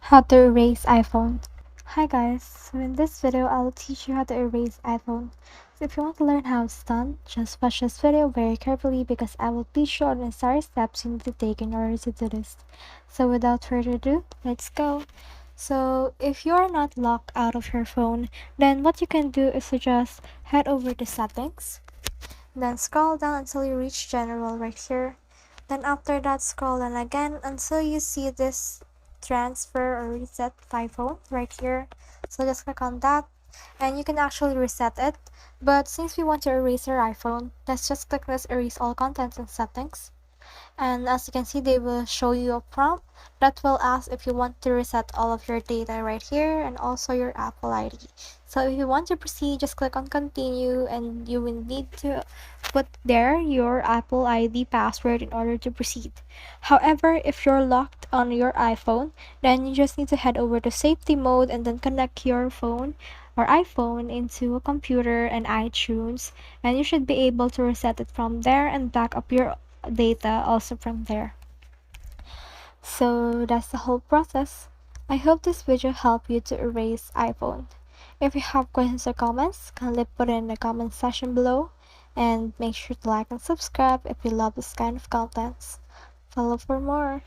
How to erase iPhone. Hi guys, so in this video I'll teach you how to erase iPhone. So if you want to learn how it's done, just watch this video very carefully because I will teach you all the necessary steps you need to take in order to do this. So without further ado, let's go. So if you're not locked out of your phone, then what you can do is to just head over to settings, then scroll down until you reach general right here. Then after that, scroll down again until you see this transfer or reset iPhone right here. So just click on that and you can actually reset it. But since we want to erase your iPhone, let's just click this erase all contents and settings. And as you can see, they will show you a prompt that will ask if you want to reset all of your data right here and also your Apple ID. So if you want to proceed, just click on continue and you will need to put there your Apple ID password in order to proceed. However, if you're locked on your iPhone, then you just need to head over to safety mode and then connect your phone or iPhone into a computer and iTunes, and you should be able to reset it from there and back up your data also from there. So that's the whole process. I hope this video helped you to erase iPhone. If you have questions or comments, kindly put it in the comment section below, and make sure to like and subscribe if you love this kind of contents. Follow for more.